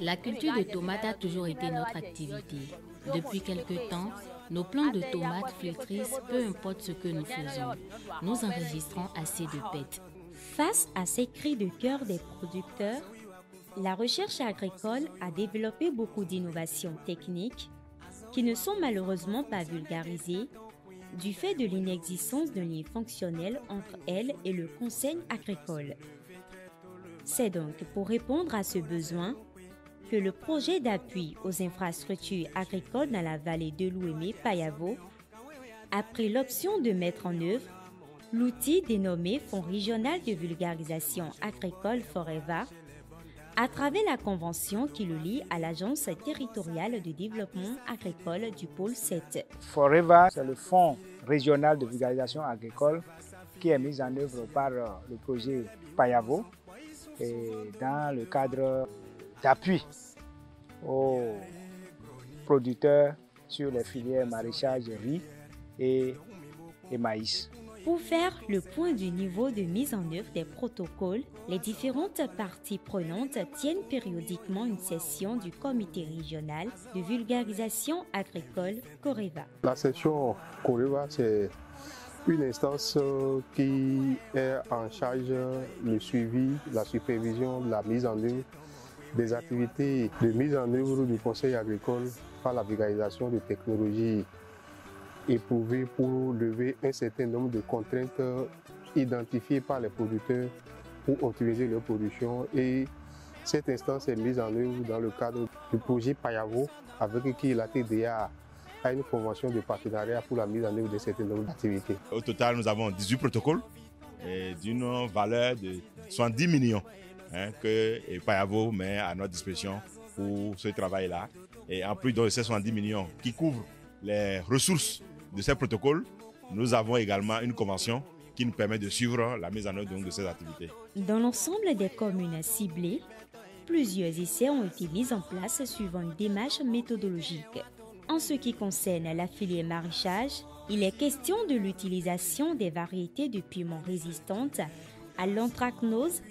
La culture de tomates a toujours été notre activité. Depuis quelque temps, nos plants de tomates flétrissent, peu importe ce que nous faisons. Nous enregistrons assez de bêtes. Face à ces cris de cœur des producteurs, la recherche agricole a développé beaucoup d'innovations techniques qui ne sont malheureusement pas vulgarisées du fait de l'inexistence d'un lien fonctionnel entre elles et le conseil agricole. C'est donc pour répondre à ce besoin que le projet d'appui aux infrastructures agricoles dans la vallée de l'Ouémé-Payavo a pris l'option de mettre en œuvre l'outil dénommé Fonds régional de vulgarisation agricole Foreva à travers la convention qui le lie à l'Agence territoriale de développement agricole du pôle 7. Foreva, c'est le Fonds régional de vulgarisation agricole qui est mis en œuvre par le projet Payavo et dans le cadre d'appui aux producteurs sur les filières maraîchage, riz et maïs. Pour faire le point du niveau de mise en œuvre des protocoles, les différentes parties prenantes tiennent périodiquement une session du comité régional de vulgarisation agricole Coreva. La session Coreva, c'est une instance qui est en charge du suivi, la supervision de la mise en œuvre des activités de mise en œuvre du conseil agricole par la vulgarisation de technologies éprouvées pour lever un certain nombre de contraintes identifiées par les producteurs pour optimiser leur production. Et cette instance est mise en œuvre dans le cadre du projet Payavo avec qui la TDA a une convention de partenariat pour la mise en œuvre de certains nombres d'activités. Au total, nous avons 18 protocoles d'une valeur de 70 millions que Payavo met à notre disposition pour ce travail-là. Et en plus de ces 70 millions qui couvrent les ressources de ces protocoles, nous avons également une convention qui nous permet de suivre la mise en œuvre de ces activités. Dans l'ensemble des communes ciblées, plusieurs essais ont été mis en place suivant une démarche méthodologique. En ce qui concerne la filière maraîchage, il est question de l'utilisation des variétés de piments résistantes à l'anthracnose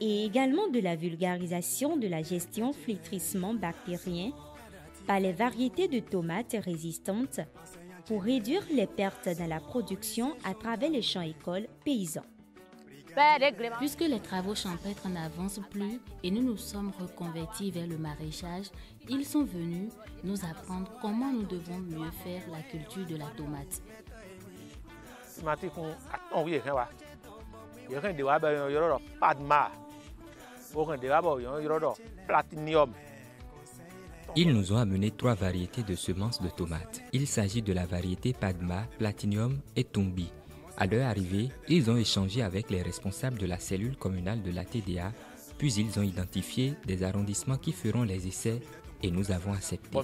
et également de la vulgarisation de la gestion flétrissement bactérien par les variétés de tomates résistantes pour réduire les pertes dans la production à travers les champs-écoles paysans. Puisque les travaux champêtres n'avancent plus et nous nous sommes reconvertis vers le maraîchage, ils sont venus nous apprendre comment nous devons mieux faire la culture de la tomate. Ils nous ont amené 3 variétés de semences de tomates. Il s'agit de la variété Padma, Platinum et Tumbi. À leur arrivée, ils ont échangé avec les responsables de la cellule communale de la TDA, puis ils ont identifié des arrondissements qui feront les essais et nous avons accepté.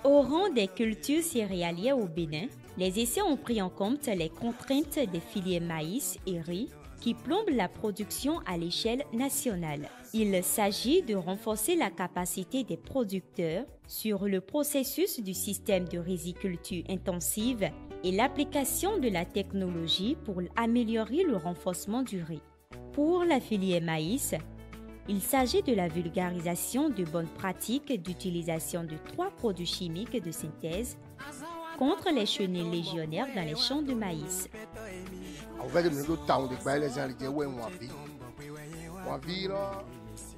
Au rang des cultures céréalières au Bénin, les essais ont pris en compte les contraintes des filières maïs et riz qui plombent la production à l'échelle nationale. Il s'agit de renforcer la capacité des producteurs sur le processus du système de riziculture intensive et l'application de la technologie pour améliorer le renforcement du riz. Pour la filière maïs, il s'agit de la vulgarisation de bonnes pratiques d'utilisation de 3 produits chimiques de synthèse contre les chenilles légionnaires dans les champs de maïs.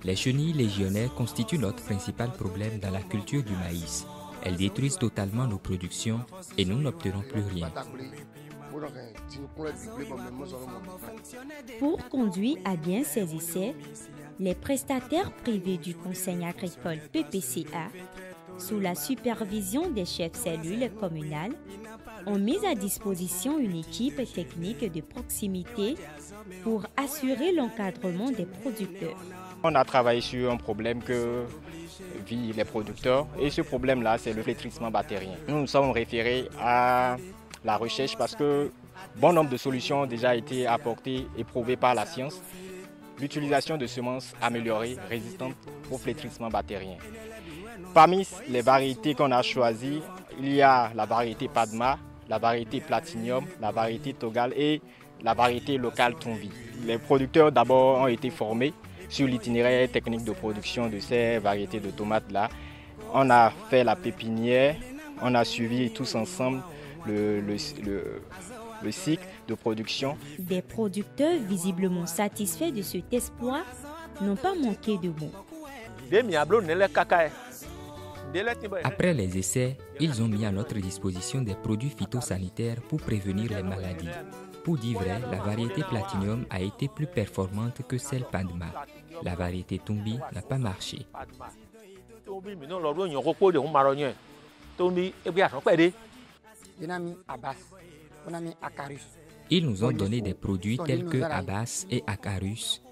Les chenilles légionnaires constituent notre principal problème dans la culture du maïs. Elles détruisent totalement nos productions et nous n'obtenons plus rien. Pour conduire à bien ces essais, les prestataires privés du Conseil agricole PPCA, sous la supervision des chefs cellules communales, ont mis à disposition une équipe technique de proximité pour assurer l'encadrement des producteurs. On a travaillé sur un problème que vivent les producteurs et ce problème-là, c'est le flétrissement bactérien. Nous nous sommes référés à la recherche parce que bon nombre de solutions ont déjà été apportées et prouvées par la science. L'utilisation de semences améliorées résistantes au flétrissement bactérien. Parmi les variétés qu'on a choisies, il y a la variété Padma, la variété Platinium, la variété Togal et la variété locale Tumbi. Les producteurs d'abord ont été formés sur l'itinéraire technique de production de ces variétés de tomates-là. On a fait la pépinière, on a suivi tous ensemble le cycle de production. Des producteurs visiblement satisfaits de cet exploit n'ont pas manqué de mots. Après les essais, ils ont mis à notre disposition des produits phytosanitaires pour prévenir les maladies. Pour dire vrai, la variété Platinium a été plus performante que celle Padma. La variété Tumbi n'a pas marché. Ils nous ont donné des produits tels que Abbas et Acarus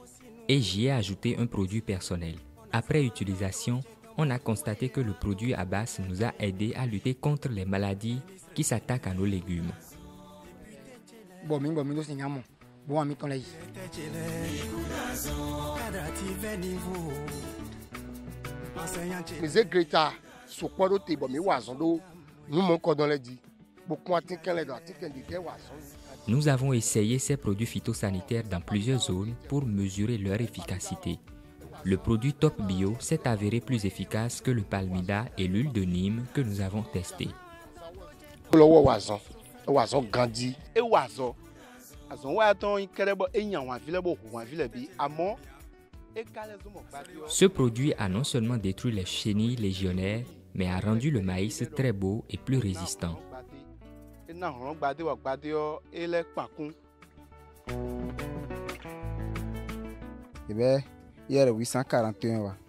et j'y ai ajouté un produit personnel. Après utilisation, on a constaté que le produit Abbas nous a aidé à lutter contre les maladies qui s'attaquent à nos légumes. Nous avons essayé ces produits phytosanitaires dans plusieurs zones pour mesurer leur efficacité. Le produit Top Bio s'est avéré plus efficace que le palmida et l'huile de Nîmes que nous avons testés. Ce produit a non seulement détruit les chenilles légionnaires, mais a rendu le maïs très beau et plus résistant.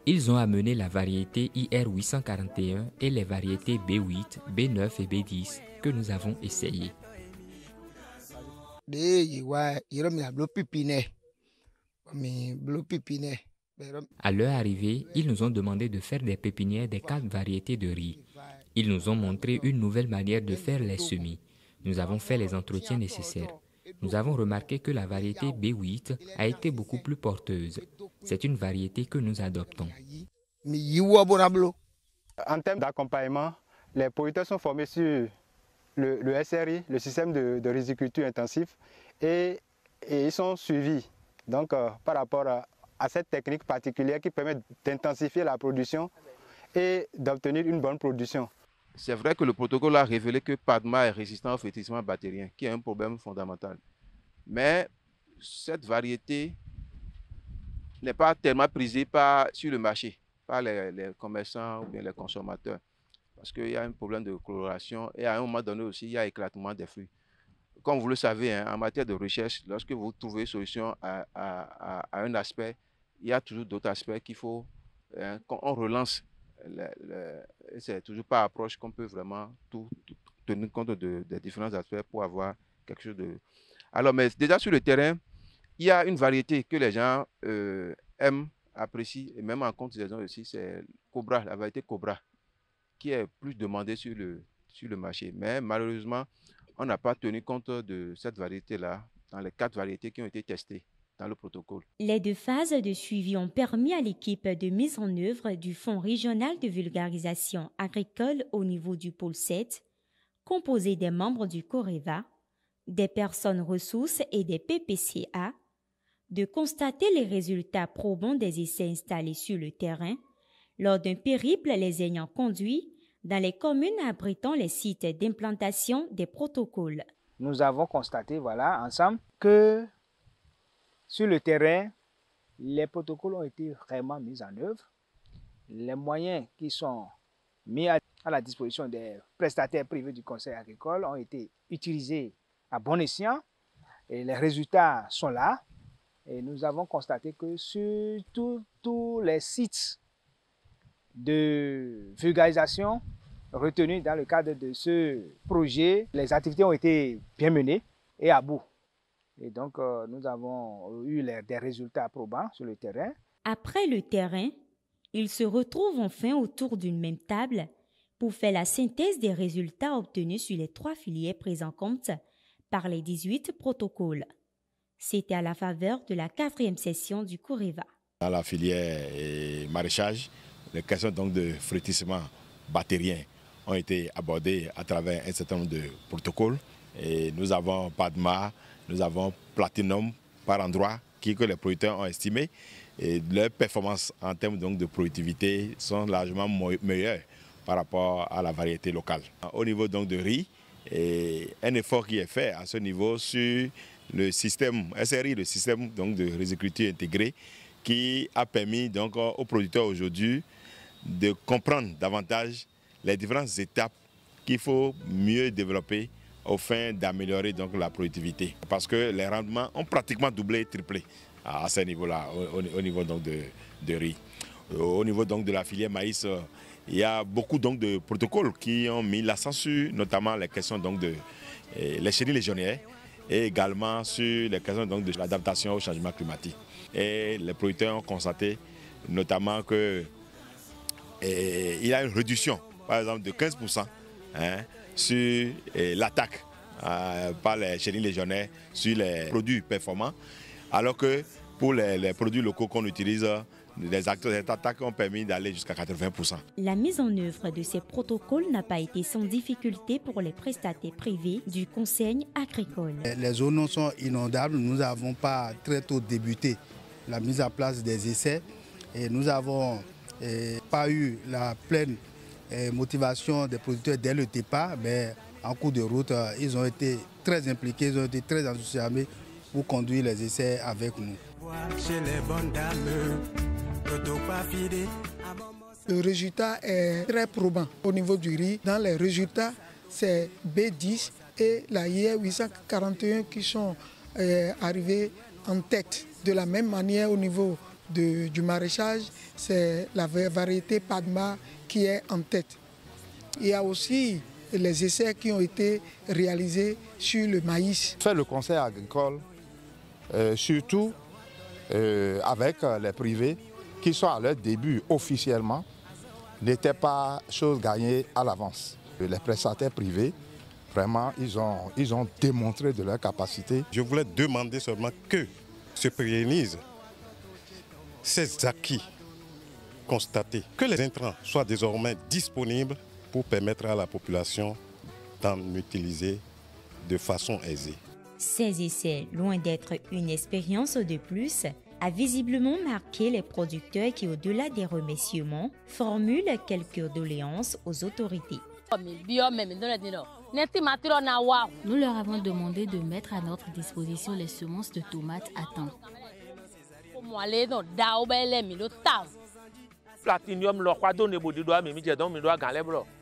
Ils ont amené la variété IR 841 et les variétés B8, B9 et B10 que nous avons essayées. À leur arrivée, ils nous ont demandé de faire des pépinières des 4 variétés de riz. Ils nous ont montré une nouvelle manière de faire les semis. Nous avons fait les entretiens nécessaires. Nous avons remarqué que la variété B8 a été beaucoup plus porteuse. C'est une variété que nous adoptons. En termes d'accompagnement, les producteurs sont formés sur le SRI, le système de riziculture intensif, et ils sont suivis donc, par rapport à cette technique particulière qui permet d'intensifier la production et d'obtenir une bonne production. C'est vrai que le protocole a révélé que Padma est résistant au flétrissement bactérien, qui est un problème fondamental. Mais cette variété n'est pas tellement prisée sur le marché, par les commerçants ou bien les consommateurs. Parce qu'il y a un problème de coloration et à un moment donné aussi, il y a éclatement des fruits. Comme vous le savez, hein, en matière de recherche, lorsque vous trouvez une solution à un aspect, il y a toujours d'autres aspects qu'il faut, hein, quand on relance. C'est toujours par approche qu'on peut vraiment tout tenir compte des différents aspects pour avoir quelque chose de... Alors, mais déjà sur le terrain, il y a une variété que les gens aiment, apprécient, et même en considération aussi, c'est Cobra, la variété Cobra, qui est plus demandée sur le marché. Mais malheureusement, on n'a pas tenu compte de cette variété-là dans les 4 variétés qui ont été testées dans le protocole. Les 2 phases de suivi ont permis à l'équipe de mise en œuvre du Fonds régional de vulgarisation agricole au niveau du pôle 7, composé des membres du Coreva, des personnes ressources et des PPCA, de constater les résultats probants des essais installés sur le terrain lors d'un périple les ayant conduits dans les communes abritant les sites d'implantation des protocoles. Nous avons constaté, voilà, ensemble, que sur le terrain, les protocoles ont été vraiment mis en œuvre. Les moyens qui sont mis à la disposition des prestataires privés du conseil agricole ont été utilisés à bon escient et les résultats sont là. Et nous avons constaté que sur tous les sites de vulgarisation retenus dans le cadre de ce projet, les activités ont été bien menées et à bout. Et donc, nous avons eu des résultats probants sur le terrain. Après le terrain, ils se retrouvent enfin autour d'une même table pour faire la synthèse des résultats obtenus sur les 3 filières prises en compte par les 18 protocoles. C'était à la faveur de la 4e session du Coreva. Dans la filière maraîchage, les questions donc de flétrissement bactérien ont été abordés à travers un certain nombre de protocoles. Et nous avons Padma, nous avons Platinum par endroit que les producteurs ont estimé. Et leurs performances en termes donc de productivité sont largement meilleures par rapport à la variété locale. Au niveau donc de riz, un effort qui est fait à ce niveau sur le système SRI, le système donc de riziculture intégrée, qui a permis donc aux producteurs aujourd'hui de comprendre davantage les différentes étapes qu'il faut mieux développer au fin d'améliorer donc la productivité. Parce que les rendements ont pratiquement doublé, triplé à ce niveau-là, au niveau donc de riz. Au niveau donc de la filière maïs, il y a beaucoup donc de protocoles qui ont mis l'accent sur notamment les questions donc de les chenilles légionnaires et également sur les questions donc de l'adaptation au changement climatique. Et les producteurs ont constaté notamment que il y a une réduction, par exemple, de 15% sur l'attaque par les chenilles légionnaires sur les produits performants, alors que pour les produits locaux qu'on utilise, les acteurs de cette attaque ont permis d'aller jusqu'à 80%. La mise en œuvre de ces protocoles n'a pas été sans difficulté pour les prestataires privés du conseil agricole. Les zones sont inondables. Nous n'avons pas très tôt débuté la mise en place des essais et nous n'avons pas eu la pleine motivation des producteurs dès le départ, mais en cours de route, ils ont été très impliqués, ils ont été très enthousiasmés pour conduire les essais avec nous. Le résultat est très probant au niveau du riz. Dans les résultats, c'est B10 et la IR 841 qui sont arrivés en tête. De la même manière, au niveau du maraîchage, c'est la variété Padma qui est en tête. Il y a aussi les essais qui ont été réalisés sur le maïs. Faire le conseil agricole, surtout avec les privés qui sont à leur début officiellement, n'était pas chose gagnée à l'avance. Les prestataires privés, vraiment, ils ont démontré de leur capacité. Je voulais demander seulement que se pérennisent ces acquis constatés, que les intrants soient désormais disponibles pour permettre à la population d'en utiliser de façon aisée. Ces essais, loin d'être une expérience de plus, a visiblement marqué les producteurs qui, au-delà des remerciements, formulent quelques doléances aux autorités. Nous leur avons demandé de mettre à notre disposition les semences de tomates à temps.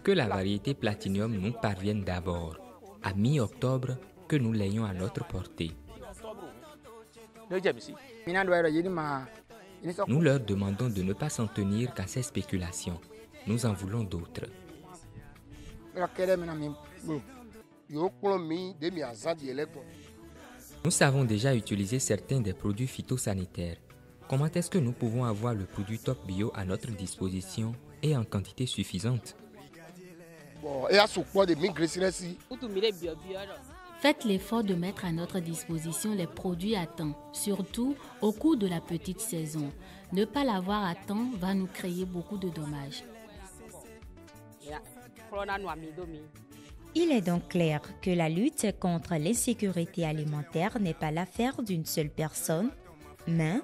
Que la variété Platinum nous parvienne d'abord, à mi-octobre, que nous l'ayons à notre portée. Nous leur demandons de ne pas s'en tenir qu'à ces spéculations. Nous en voulons d'autres. Nous savons déjà utiliser certains des produits phytosanitaires. Comment est-ce que nous pouvons avoir le produit Top Bio à notre disposition et en quantité suffisante? Faites l'effort de mettre à notre disposition les produits à temps, surtout au cours de la petite saison. Ne pas l'avoir à temps va nous créer beaucoup de dommages. Il est donc clair que la lutte contre l'insécurité alimentaire n'est pas l'affaire d'une seule personne, mais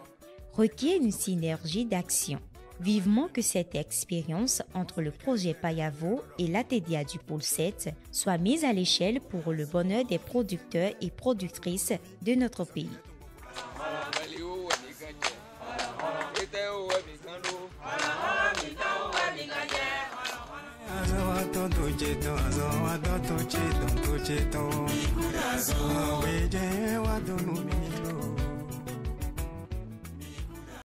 requiert une synergie d'action. Vivement que cette expérience entre le projet Payavo et l'ATDA du Pôle 7 soit mise à l'échelle pour le bonheur des producteurs et productrices de notre pays. Cheto